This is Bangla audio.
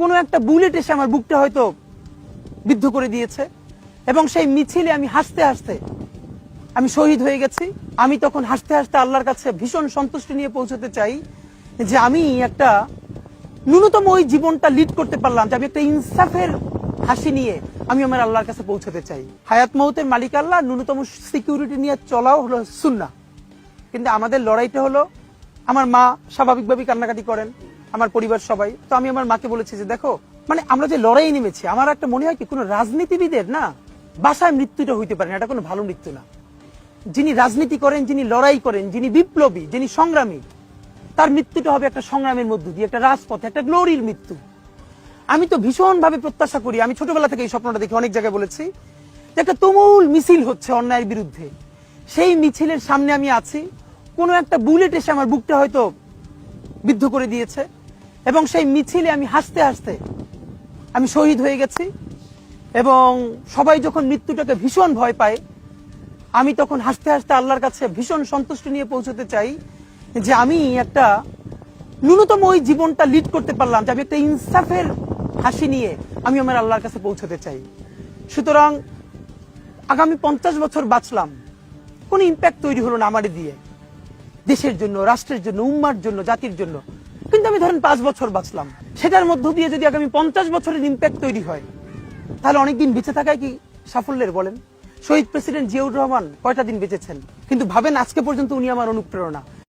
কোনো একটা বুলেট এসে আমার বুকটা হয়তো বিদ্ধ করে দিয়েছে এবং সেই মিছিলে আমি হাসতে হাসতে আমি শহীদ হয়ে গেছি। আমি তখন হাসতে হাসতে আল্লাহর কাছে ভীষণ সন্তুষ্টি নিয়ে পৌঁছতে চাই যে আমি একটা ন্যূনতম ওই জীবনটা লিড করতে পারলাম, যে আমি একটা ইনসাফের হাসি নিয়ে আমি আমার আল্লাহর কাছে পৌঁছতে চাই। হায়াত মৌতের মালিক আল্লাহ, ন্যূনতম সিকিউরিটি নিয়ে চলাও হলো সুন্নাহ। কিন্তু আমাদের লড়াইটা হলো, আমার মা স্বাভাবিকভাবেই কান্নাকাটি করেন, আমার পরিবার সবাই। তো আমি আমার মাকে বলেছি যে দেখো, মানে আমরা যে লড়াই নেমেছি, আমার একটা মনে হয় কি কোনো রাজনীতিবিদের না বাসায় মৃত্যুটা হইতে পারে না, এটা কোনো ভালো মৃত্যু না। যিনি রাজনীতি করেন, যিনি লড়াই করেন, যিনি বিপ্লবী, যিনি সংগ্রামী, তার মৃত্যুটা হবে একটা সংগ্রামের মধ্য দিয়ে, একটা রাজপথে, একটা গ্লোরির মৃত্যু। আমি তো ভীষণ ভাবে প্রত্যাশা করি, আমি ছোটবেলা থেকে এই স্বপ্নটা দেখি, অনেক জায়গায় বলেছি যে একটা তুমুল মিছিল হচ্ছে অন্যায়ের বিরুদ্ধে, সেই মিছিলের সামনে আমি আছি, কোনো একটা বুলেট এসে আমার বুকটা হয়তো বিদ্ধ করে দিয়েছে এবং সেই মিছিলে আমি হাসতে হাসতে আমি শহীদ হয়ে গেছি। এবং সবাই যখন মৃত্যুটাকে ভীষণ ভয় পায়, আমি তখন হাসতে হাসতে আল্লাহর কাছে ভীষণ সন্তুষ্টি নিয়ে পৌঁছতে চাই যে আমি একটা ন্যূনতম ওই জীবনটা লিড করতে পারলাম, যে আমি একটা ইনসাফের হাসি নিয়ে আমি আমার আল্লাহর কাছে পৌঁছতে চাই। সুতরাং আগামী 50 বছর বাঁচলাম, কোনো ইম্প্যাক্ট তৈরি হলো না আমার দিয়ে, দেশের জন্য, রাষ্ট্রের জন্য, উম্মার জন্য, জাতির জন্য। কিন্তু আমি ধরেন 5 বছর বাঁচলাম, সেটার মধ্য দিয়ে যদি আগামী 50 বছরের ইম্প্যাক্ট তৈরি হয়, তাহলে অনেকদিন বেঁচে থাকায় কি সাফল্যের বলেন? শহীদ প্রেসিডেন্ট জিয়াউর রহমান কয়টা দিন বেঁচেছেন, কিন্তু ভাবেন আজকে পর্যন্ত উনি আমার অনুপ্রেরণা।